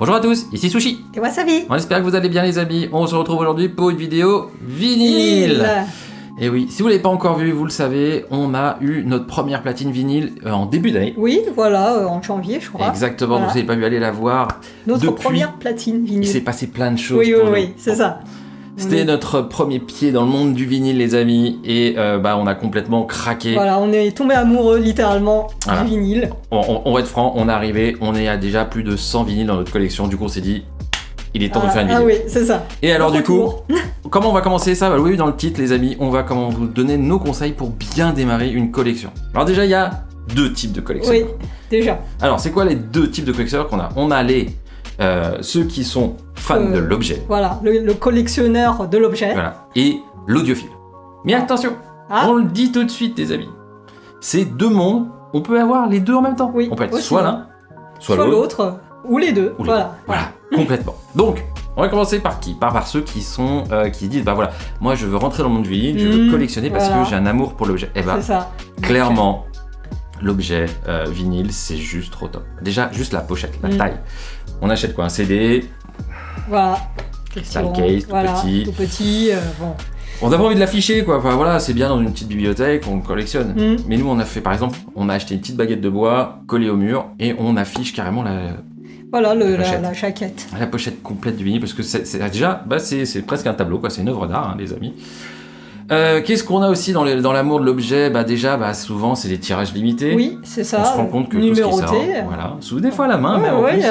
Bonjour à tous, ici Sushi. Et Wasabi. On espère que vous allez bien les amis. On se retrouve aujourd'hui pour une vidéo vinyle. Et oui, si vous ne l'avez pas encore vu, vous le savez, on a eu notre première platine vinyle en début d'année. Oui, voilà, en janvier, je crois. Exactement, voilà. Vous n'avez pas pu aller la voir. Notre première platine vinyle. Il s'est passé plein de choses. Oui, c'est ça. C'était notre premier pied dans le monde du vinyle, les amis, et on a complètement craqué. Voilà, on est tombé amoureux, littéralement, du vinyle. On va être franc, on est arrivé, on est à déjà plus de 100 vinyles dans notre collection, du coup on s'est dit, il est temps de faire une vidéo. Ah oui, c'est ça. Et alors du coup, comment on va commencer ça? Oui, dans le titre, les amis, on va vous donner nos conseils pour bien démarrer une collection. Alors déjà, il y a deux types de collectionneurs. Oui, déjà. Alors, c'est quoi les deux types de collectionneurs qu'on a? On a ceux qui sont fans de l'objet. Voilà, le collectionneur de l'objet. Voilà. Et l'audiophile. Mais attention, on le dit tout de suite, les amis. C'est deux mondes, on peut avoir les deux en même temps. Oui, on peut être aussi, soit l'un, soit l'autre. Ou les deux. Voilà, complètement. Donc, on va commencer par qui? Par ceux qui sont qui disent moi je veux rentrer dans le monde du vinyle, je veux collectionner parce que j'ai un amour pour l'objet. Et c'est ça. Clairement, l'objet vinyle, c'est juste trop top. Déjà, juste la pochette, la taille. On achète quoi? Un CD. Voilà. Crystal case, tout petit. Bon. On n'a pas envie de l'afficher, quoi. Enfin, voilà, c'est bien dans une petite bibliothèque, on le collectionne. Mais nous, on a fait, par exemple, on a acheté une petite baguette de bois collée au mur et on affiche carrément la jaquette. La pochette complète du vinyle, parce que c'est presque un tableau, quoi. C'est une œuvre d'art, les amis. Qu'est-ce qu'on a aussi dans l'amour de l'objet? Souvent, c'est les tirages limités. Oui, c'est ça. On se rend compte que tout ce qui sort, voilà, sous des fois à la main, même en plus.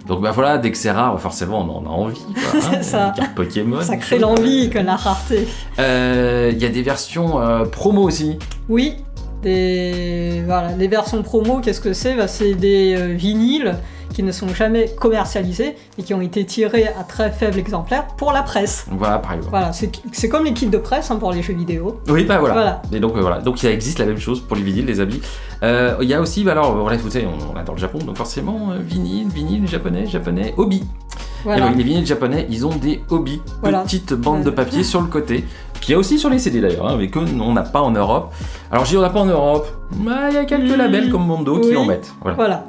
Donc dès que c'est rare, forcément, on en a envie. C'est ça. Les cartes Pokémon. Ça crée l'envie que la rareté. Il y a des versions promo aussi. Oui. Les versions promo, qu'est-ce que c'est? C'est des vinyles qui ne sont jamais commercialisés et qui ont été tirés à très faible exemplaire pour la presse. Voilà, par exemple. Voilà, c'est comme les kits de presse pour les jeux vidéo. Oui, voilà. Et donc donc il existe la même chose pour les vinyles, les amis. Il y a aussi, vous savez, on adore le Japon, donc forcément vinyle japonais, hobby. Voilà. Et les vinyles japonais, ils ont des hobbies, petites bandes de papier sur le côté, qu'il y a aussi sur les CD d'ailleurs, mais qu'on n'a pas en Europe. Alors je dis on n'a pas en Europe, il y a quelques labels comme Mondo qui en mettent. Voilà.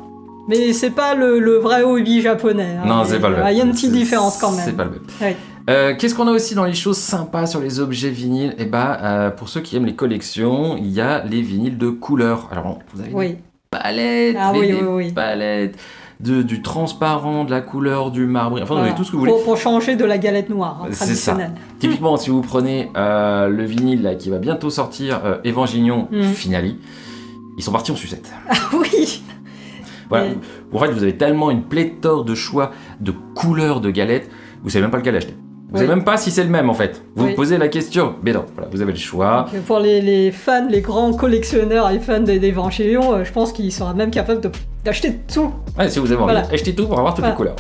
Mais c'est pas le vrai hobby japonais. Non, c'est pas le même. Il y a une petite différence quand même. C'est pas le même. Oui. Qu'est-ce qu'on a aussi dans les choses sympas sur les objets vinyles? Pour ceux qui aiment les collections, il y a les vinyles de couleur. Alors, vous avez des palettes, palettes, du transparent, de la couleur, du marbre, enfin, vous avez tout ce que vous voulez. Pour changer de la galette noire traditionnelle. C'est ça. Typiquement, si vous prenez le vinyle là, qui va bientôt sortir, Evangelion Finale, ils sont partis en sucette. Ah oui. Voilà. En fait, vous avez tellement une pléthore de choix de couleurs de galettes, vous savez même pas lequel acheter. Vous savez même pas si c'est le même en fait. Vous vous posez la question, mais non, vous avez le choix. Donc, pour les fans, les grands collectionneurs et fans d'Evangelion, je pense qu'ils seront même capables d'acheter tout. Ouais, si vous avez envie, achetez tout pour avoir toutes les couleurs.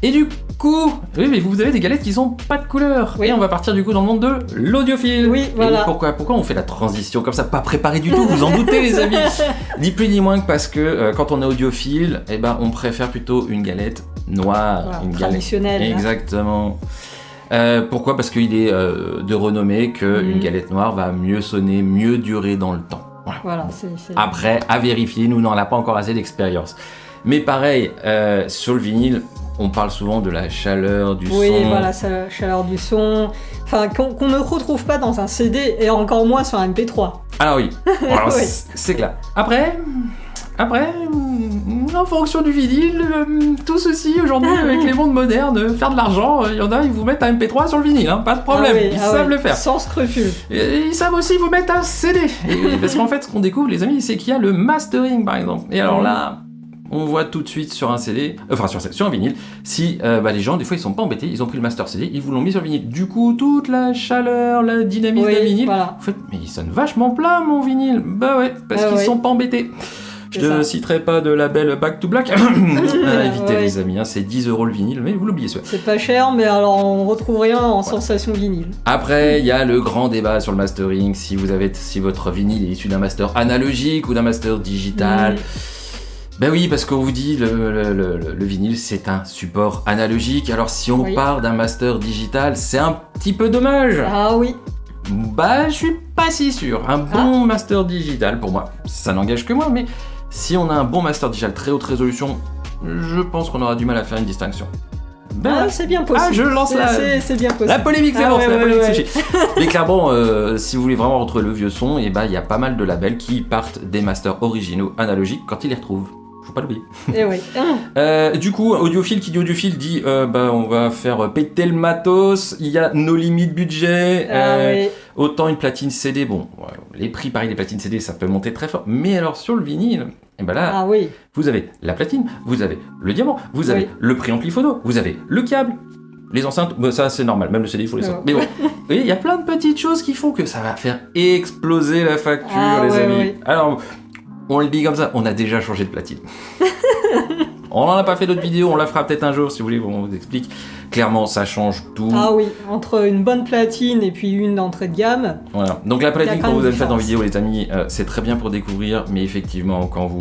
Et du coup, mais vous avez des galettes qui sont pas de couleur. Et on va partir du coup dans le monde de l'audiophile. Oui, voilà. Pourquoi on fait la transition comme ça, pas préparé du tout, vous en doutez les amis. Ni plus ni moins que parce que quand on est audiophile, on préfère plutôt une galette noire, une traditionnelle. Galette. Exactement. Pourquoi? Parce qu'il est de renommée qu'une galette noire va mieux sonner, mieux durer dans le temps. Voilà, Après, à vérifier, nous n'en avons pas encore assez d'expérience. Mais pareil, sur le vinyle, on parle souvent de la chaleur du son. Oui, voilà, la chaleur du son. Enfin, qu'on ne retrouve pas dans un CD et encore moins sur un MP3. Alors oui, c'est clair. Après, en fonction du vinyle, tout ceci aujourd'hui avec les mondes modernes, faire de l'argent, il y en a, ils vous mettent un MP3 sur le vinyle, pas de problème, ils savent le faire. Sans scrupule. Et ils savent aussi vous mettre un CD. Parce qu'en fait, ce qu'on découvre, les amis, c'est qu'il y a le mastering par exemple. Et alors là, on voit tout de suite sur un CD, sur un vinyle, si les gens, des fois, ils sont pas embêtés, ils ont pris le master CD, ils vous l'ont mis sur le vinyle. Du coup, toute la chaleur, la dynamisme d'un vinyle, en fait, mais il sonne vachement plat mon vinyle. Parce qu'ils sont pas embêtés. Je ne citerai pas de label Back to Black. Évitez les amis, c'est 10 € le vinyle, mais vous l'oubliez ça. C'est pas cher, mais alors on retrouve rien en sensation vinyle. Après, il y a le grand débat sur le mastering, si votre vinyle est issu d'un master analogique ou d'un master digital. Ben oui, parce qu'on vous dit le vinyle c'est un support analogique, alors si on part d'un master digital, c'est un petit peu dommage. Ah oui. Je suis pas si sûr. Un bon master digital, pour moi, ça n'engage que moi, mais si on a un bon master digital très haute résolution, je pense qu'on aura du mal à faire une distinction. C'est bien possible. Ah, je lance c'est bien possible. La polémique, c'est bon, ouais, c'est la ouais, polémique ouais. sushi. Mais clairement, si vous voulez vraiment retrouver le vieux son, il y a pas mal de labels qui partent des masters originaux analogiques quand ils les retrouvent. Faut pas l'oublier. Et oui. Du coup, audiophile qui dit audiophile dit on va faire péter le matos, il y a nos limites budget. Oui. Autant une platine CD, bon, les prix pareil des platines CD ça peut monter très fort, mais alors sur le vinyle, et ben là, Oui. vous avez la platine, vous avez le diamant, vous avez le préampli phono, vous avez le câble, les enceintes, ça c'est normal, même le CD il faut les sortir. Mais bon, vous voyez, il y a plein de petites choses qui font que ça va faire exploser la facture, les amis. Oui. Alors, on le dit comme ça, on a déjà changé de platine. On n'en a pas fait d'autres vidéos, on la fera peut-être un jour si vous voulez, on vous explique. Clairement, ça change tout. Ah oui, entre une bonne platine et puis une d'entrée de gamme. Voilà. Donc la platine, Il y a quand quand vous même avez fait en différence. vidéo, les amis, c'est très bien pour découvrir, mais effectivement, quand vous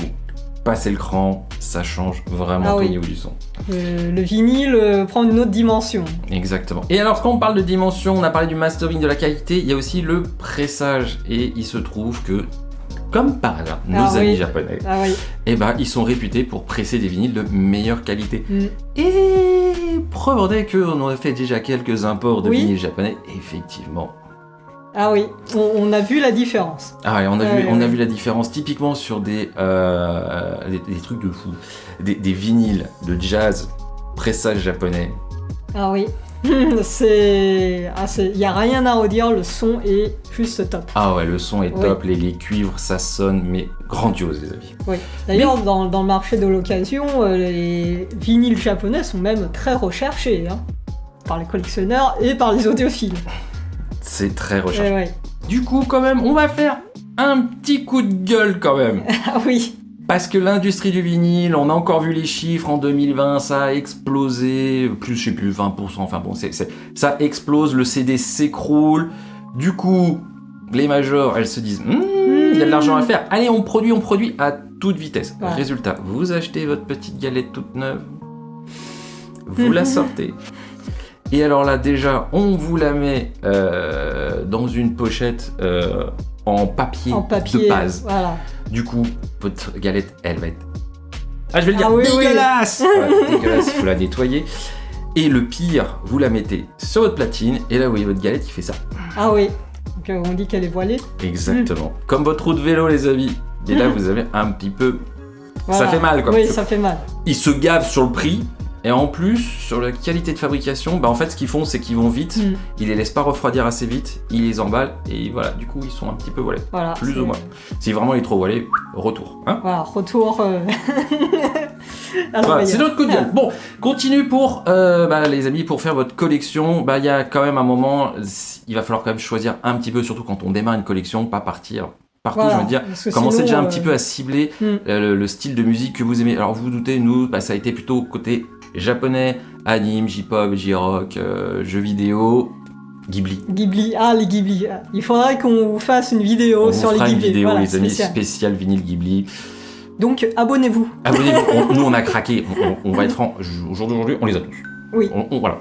passez le cran, ça change vraiment tout au niveau du son. Le vinyle prend une autre dimension. Exactement. Et alors, quand on parle de dimension, on a parlé du mastering, de la qualité, il y a aussi le pressage. Et il se trouve que, comme par hasard, nos amis japonais, ils sont réputés pour presser des vinyles de meilleure qualité. Et preuve en est qu'on a fait déjà quelques imports de vinyles japonais, effectivement. Ah oui, on a vu la différence. Ah ouais, on a vu la différence typiquement sur des trucs de fou. Des vinyles de jazz pressage japonais. Ah oui. Il n'y a rien à redire, le son est juste top. Ah ouais, le son est top, les cuivres, ça sonne, mais grandiose, les amis. Oui. D'ailleurs, dans le marché de l'occasion, les vinyles japonais sont même très recherchés, par les collectionneurs et par les audiophiles. C'est très recherché. Du coup, quand même, on va faire un petit coup de gueule, quand même. Ah oui. Parce que l'industrie du vinyle, on a encore vu les chiffres en 2020, ça a explosé, plus je sais plus, 20%, enfin bon, ça explose, le CD s'écroule. Du coup, les majors, elles se disent, il y a de l'argent à faire, allez, on produit à toute vitesse. Ouais. Résultat, vous achetez votre petite galette toute neuve, vous la sortez. Et alors là, déjà, on vous la met dans une pochette en papier de base. Voilà. Du coup, votre galette, elle va être... Ah, je vais le dire, dégueulasse. Voilà, dégueulasse, il faut la nettoyer. Et le pire, vous la mettez sur votre platine, et là, vous voyez votre galette qui fait ça. Ah oui, donc on dit qu'elle est voilée. Exactement. Comme votre roue de vélo, les amis. Et là, vous avez un petit peu... Voilà. Ça fait mal, quoi. Oui, ça fait mal. Ils se gavent sur le prix. Et en plus, sur la qualité de fabrication, en fait, ce qu'ils font, c'est qu'ils vont vite, ils les laissent pas refroidir assez vite, ils les emballent, et voilà, du coup, ils sont un petit peu voilés. Voilà, plus ou moins. Si vraiment il est trop voilé, retour. Voilà, retour. Voilà, c'est notre coup de gueule. Bon, continue pour, les amis, pour faire votre collection. Il y a quand même un moment, il va falloir quand même choisir un petit peu, surtout quand on démarre une collection, pas partir partout, je veux dire, commencez déjà un petit peu à cibler le style de musique que vous aimez. Alors vous vous doutez, nous, ça a été plutôt côté japonais, anime, J-pop, J-rock, jeux vidéo, Ghibli. Ghibli, les Ghibli. Il faudrait qu'on vous fasse une vidéo sur les Ghibli. Une vidéo, les amis, spéciale vinyle Ghibli. Donc abonnez-vous. Abonnez-vous. Nous, on a craqué. On va être franc. Aujourd'hui, on les a tous. Oui.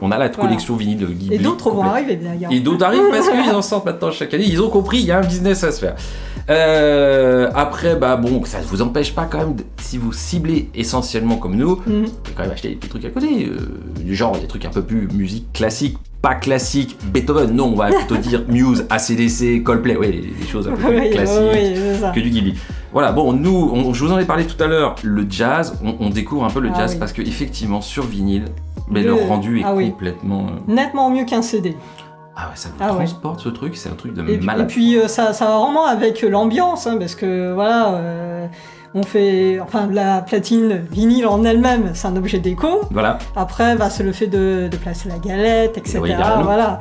On a la collection vinyle de Ghibli. Et d'autres vont arriver d'ailleurs. Et d'autres arrivent parce qu'ils en sortent maintenant chaque année. Ils ont compris, il y a un business à se faire. Après, ça ne vous empêche pas quand même, si vous ciblez essentiellement comme nous, vous pouvez quand même acheter des trucs à côté. Du genre, des trucs un peu plus musique classique, pas classique, Beethoven. Non, on va plutôt dire Muse, AC/DC, Coldplay. Oui, des choses un peu plus classiques que du Ghibli. Voilà, nous, je vous en ai parlé tout à l'heure, le jazz, on découvre un peu le jazz parce qu'effectivement, sur vinyle, le rendu est complètement... nettement mieux qu'un CD. Ah ouais, ça vous transporte ce truc, c'est un truc de malade. Et puis ça va vraiment avec l'ambiance, parce que voilà, on fait... Enfin, la platine vinyle en elle-même, c'est un objet déco. Voilà. Après, c'est le fait de placer la galette, etc. Oui, voilà.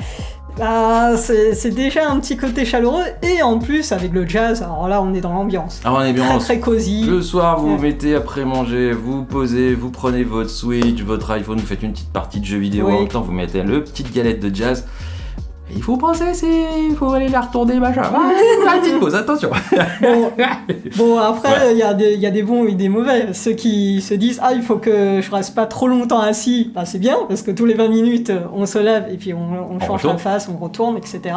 C'est déjà un petit côté chaleureux, et en plus avec le jazz, alors là on est dans l'ambiance. Ah, on est bien. Très cosy. Le soir vous vous mettez après manger, vous posez, vous prenez votre Switch, votre iPhone, vous faites une petite partie de jeux vidéo, en même temps vous mettez le petite galette de jazz. Il faut penser, il faut aller la retourner, machin. Une petite pause, attention. Bon après, il y a des bons et des mauvais. Ceux qui se disent, il faut que je reste pas trop longtemps assis, c'est bien, parce que tous les 20 minutes, on se lève et puis on change la face, on retourne, etc.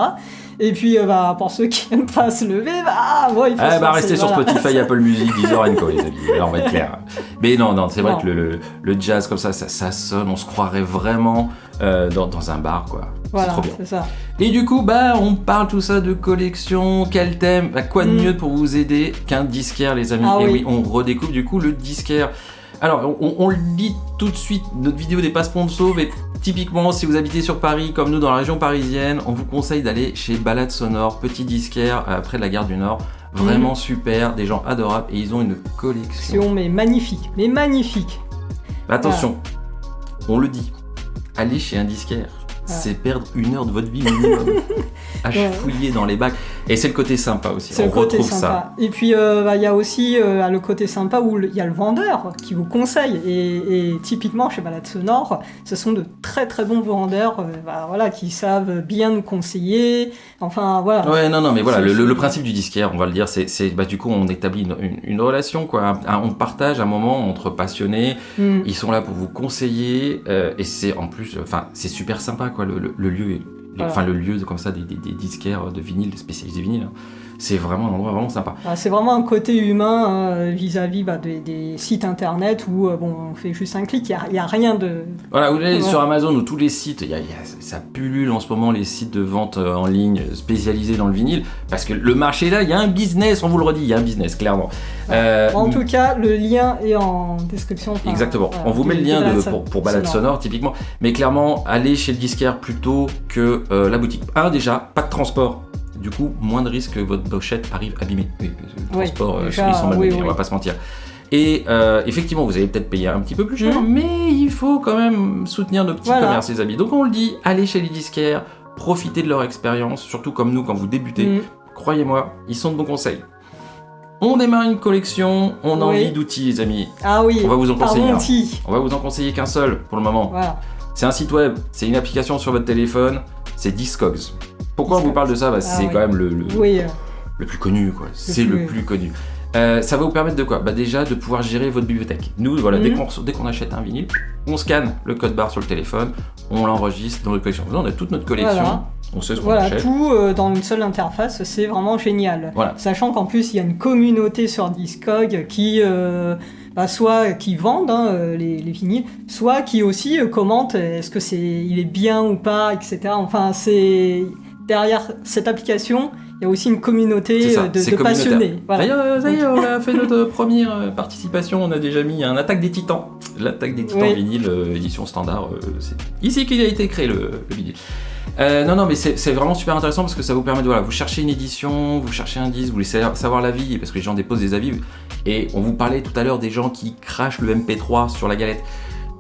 Et puis, pour ceux qui n'aiment pas se lever, il faut se lancer, restez sur Spotify, Apple Music, Deezer & Co, les amis. Là, on va être clair. Mais non, c'est vrai que le jazz comme ça sonne, on se croirait vraiment dans un bar, quoi. Voilà, c'est trop bien. C'est ça. Et du coup, on parle tout ça de collection, quel thème, quoi de mieux pour vous aider qu'un disquaire, les amis. Et oui, on redécouvre du coup le disquaire. Alors, on le dit tout de suite, notre vidéo n'est pas sponsor, mais typiquement, si vous habitez sur Paris, comme nous dans la région parisienne, on vous conseille d'aller chez Balade Sonore, petit disquaire près de la gare du Nord. Vraiment super, des gens adorables, et ils ont une collection. Mais magnifique. Attention, on le dit, aller chez un disquaire, c'est perdre 1 heure de votre vie minimum à fouiller dans les bacs. Et c'est le côté sympa aussi, c'est on le côté retrouve sympa. ça. Et puis il y a aussi le côté sympa où il y a le vendeur qui vous conseille. Et typiquement chez Balade Sonore, ce sont de très très bons vendeurs qui savent bien nous conseiller. Enfin voilà. Ouais, non, mais voilà, le principe du disquaire, on va le dire, c'est du coup on établit une relation, quoi. On partage un moment entre passionnés, ils sont là pour vous conseiller, et c'est en plus, c'est super sympa, quoi, le lieu. Le lieu comme ça des disquaires de vinyle, spécialisés vinyle, c'est vraiment un endroit vraiment sympa. C'est vraiment un côté humain vis-à-vis des sites internet où on fait juste un clic, il n'y a rien de... Voilà, vous allez sur Amazon ou tous les sites, ça pullule en ce moment les sites de vente en ligne spécialisés dans le vinyle, parce que le marché là, il y a un business, on vous le redit, il y a un business, clairement. En tout cas, le lien est en description. Exactement, on vous met le lien pour Balade Sonore typiquement, mais clairement, allez chez le disquaire plutôt que la boutique. Déjà, pas de transport. Du coup, moins de risque que votre pochette arrive abîmée. Oui, le transport, ils sont malmenés, on va pas se mentir. Et effectivement, vous allez peut-être payer un petit peu plus cher, mais il faut quand même soutenir nos petits commerces, les amis. Donc on le dit, allez chez les disquaires, profitez de leur expérience, surtout comme nous quand vous débutez. Croyez-moi, ils sont de bons conseils. On démarre une collection, on a envie d'outils, les amis. Ah oui, on va vous en conseiller On va vous en conseiller qu'un seul pour le moment. Voilà. C'est un site web, c'est une application sur votre téléphone, c'est Discogs. Pourquoi on vous parle de ça ? C'est quand même le plus connu, quoi. C'est le plus connu. Ça va vous permettre de quoi ? Déjà de pouvoir gérer votre bibliothèque. Nous, dès qu'on achète un vinyle, on scanne le code barre sur le téléphone, on l'enregistre dans notre collection. On a toute notre collection, on sait ce qu'on achète. Tout dans une seule interface, c'est vraiment génial. Sachant qu'en plus, il y a une communauté sur Discogs qui... soit qui vendent les vinyles, soit qui aussi commentent est-ce que il est bien ou pas, etc. Enfin, c'est derrière cette application, il y a aussi une communauté de passionnés. D'ailleurs, ça y est, on a fait notre première participation, on a déjà mis un Attaque des Titans. L'Attaque des Titans vinyle, édition standard, c'est ici qu'il a été créé le vinyle. Mais c'est vraiment super intéressant parce que ça vous permet de vous cherchez une édition, vous cherchez un disque, vous voulez savoir l'avis, parce que les gens déposent des avis. Et on vous parlait tout à l'heure des gens qui crachent le MP3 sur la galette.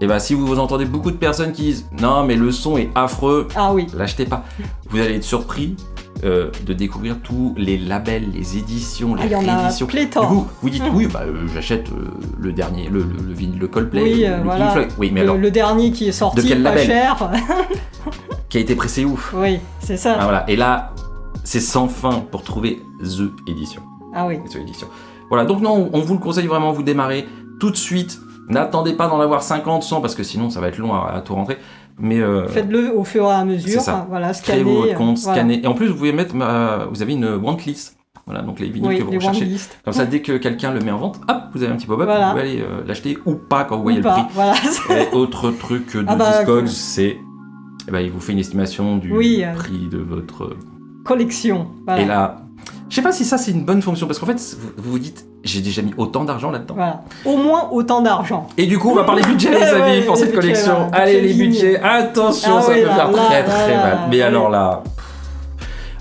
Et si vous entendez beaucoup de personnes qui disent non mais le son est affreux, l'achetez pas. Vous allez être surpris de découvrir tous les labels, les éditions, les rééditions. Du coup, vous dites j'achète le dernier, le vinyle, le Coldplay, le Pink Floyd. Oui, mais alors le dernier qui est sorti, de quel pas label cher. Qui a été pressé ouf. Oui, c'est ça. Voilà. Et là, c'est sans fin pour trouver The Edition. Ah oui. The Edition. Voilà, donc non, on vous le conseille vraiment, vous démarrez tout de suite. N'attendez pas d'en avoir 50, 100, parce que sinon ça va être long à tout rentrer. Mais faites-le au fur et à mesure. C'est ça. Scannez. Créez votre compte, scannez. Et en plus, vous pouvez mettre, vous avez une wantlist. Voilà, donc les vinyles que vous recherchez. Comme ça, dès que quelqu'un le met en vente, hop, vous avez un petit pop-up, vous pouvez aller l'acheter ou pas quand vous voyez le prix. Et autre truc de Discogs, c'est... il vous fait une estimation du prix de votre collection. Et là, je sais pas si ça c'est une bonne fonction, parce qu'en fait, vous vous dites, j'ai déjà mis autant d'argent là-dedans. Voilà. Au moins autant d'argent. Et du coup, on va parler budget, les amis, pour cette collection. Allez, les budgets, attention, ça peut faire très mal. Mais alors là,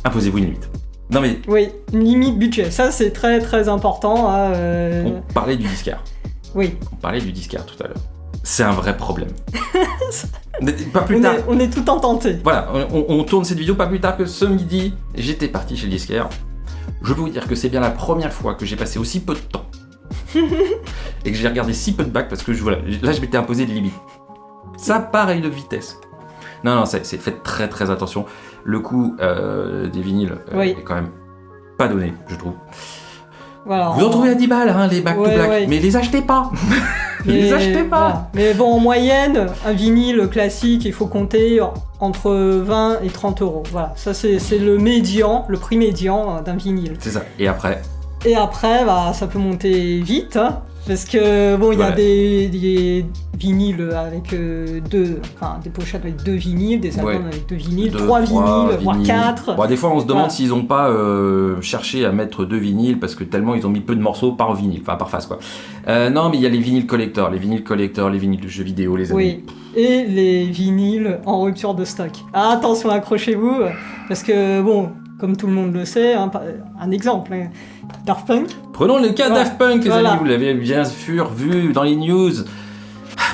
imposez-vous une limite. Non mais... Oui, une limite budget, ça c'est très très important. On parlait du disquaire. Oui. On parlait du disquaire tout à l'heure. C'est un vrai problème. Pas plus tard. On est tout en tenté. Voilà, on tourne cette vidéo pas plus tard que ce midi. J'étais parti chez le disquaire. Je peux vous dire que c'est bien la première fois que j'ai passé aussi peu de temps et que j'ai regardé si peu de bacs parce que là je m'étais imposé des limites. Ça pareil de vitesse. Non, faites très très attention. Le coût des vinyles est quand même pas donné, je trouve. Voilà, vous en trouvez à 10 balles, les bacs to black, mais les achetez pas. Les achetez pas. Voilà. Mais bon, en moyenne, un vinyle classique, il faut compter entre 20 et 30 euros. Voilà, ça c'est le prix médian d'un vinyle. C'est ça. Et après, ça peut monter vite, hein, parce que bon, il y a des vinyles avec des pochettes avec 2 vinyles, des albums avec 2 vinyles, 3 vinyles, voire 4. Bon, des fois, on se demande s'ils n'ont pas cherché à mettre 2 vinyles parce que tellement ils ont mis peu de morceaux par vinyle, enfin par face quoi. Non, mais il y a les vinyles collector, les vinyles de jeux vidéo, les amis. Oui. Et les vinyles en rupture de stock. Ah, attention, accrochez-vous, parce que bon, comme tout le monde le sait, hein, un exemple, hein, Daft Punk. Prenons le cas Daft Punk, les amis, vous l'avez bien sûr vu dans les news.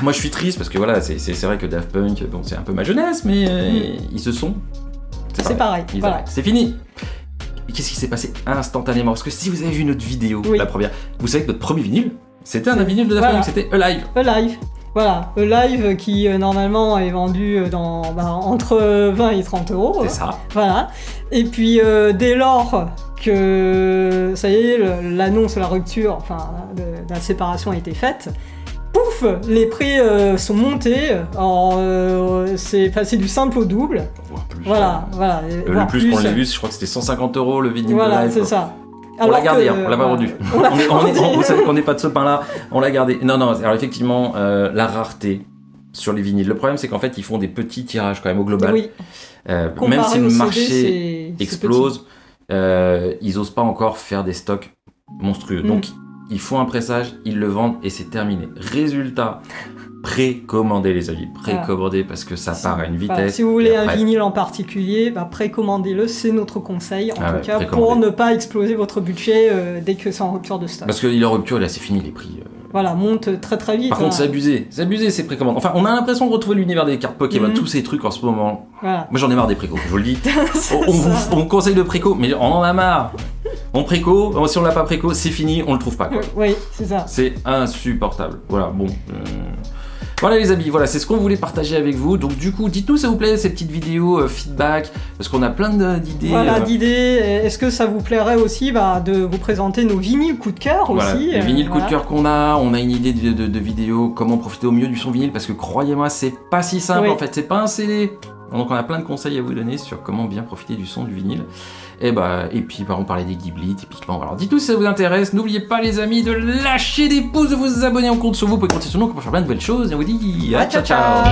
Moi je suis triste parce que voilà, c'est vrai que Daft Punk, bon, c'est un peu ma jeunesse, mais ils se sont. C'est pareil. Voilà. C'est fini. Et qu'est-ce qui s'est passé instantanément? Parce que si vous avez vu notre vidéo, la première, vous savez que notre premier vinyle, c'était un vinyle de Daft Punk, c'était Alive. Voilà, Alive qui normalement est vendu entre 20 et 30 euros. C'est ça. Voilà. Et puis dès lors que ça y est, l'annonce de la rupture, de la séparation a été faite, pouf, les prix sont montés. C'est passé du simple au double. Voilà. Le plus qu'on l'a vu, je crois que c'était 150 euros le vinyle de Live. Voilà, c'est ça. On l'a gardé, on l'a pas vendu. Vous savez qu'on n'est pas de ce pain-là, on l'a gardé. Non, alors effectivement, la rareté sur les vinyles. Le problème, c'est qu'en fait, ils font des petits tirages quand même au global. Oui. Même si le marché explose, ils osent pas encore faire des stocks monstrueux. Donc, ils font un pressage, ils le vendent et c'est terminé. Résultat, précommandez les amis, précommandez parce que ça part à une vitesse. Voilà. Si vous voulez un vinyle en particulier, précommandez-le, c'est notre conseil en tout cas pour ne pas exploser votre budget dès que c'est en rupture de stock. Parce qu'il est en rupture, là c'est fini les prix. Voilà, monte très très vite. Par contre, c'est abusé ces précommandes. Enfin, on a l'impression de retrouver l'univers des cartes Pokémon, tous ces trucs en ce moment. Voilà. Moi j'en ai marre des précos, je vous le dis. on conseille de préco, mais on en a marre. On préco, si on l'a pas préco, c'est fini, on le trouve pas quoi. Oui, c'est ça. C'est insupportable. Voilà, bon. Voilà les amis, voilà, c'est ce qu'on voulait partager avec vous. Donc du coup, dites-nous ça vous plaît ces petites vidéos feedback, parce qu'on a plein d'idées. Voilà, d'idées. Est-ce que ça vous plairait aussi de vous présenter nos vinyles coup de cœur aussi les vinyles coup de cœur qu'on a. On a une idée de vidéo, comment profiter au mieux du son vinyle, parce que croyez-moi, c'est pas si simple en fait, c'est pas un CD. Donc on a plein de conseils à vous donner sur comment bien profiter du son du vinyle. Et puis on parlait des Ghibli typiquement. Alors dites-nous si ça vous intéresse. N'oubliez pas les amis de lâcher des pouces, de vous abonner en compte sur vous. Vous pouvez compter sur nous pour faire plein de nouvelles choses. Et on vous dit ciao.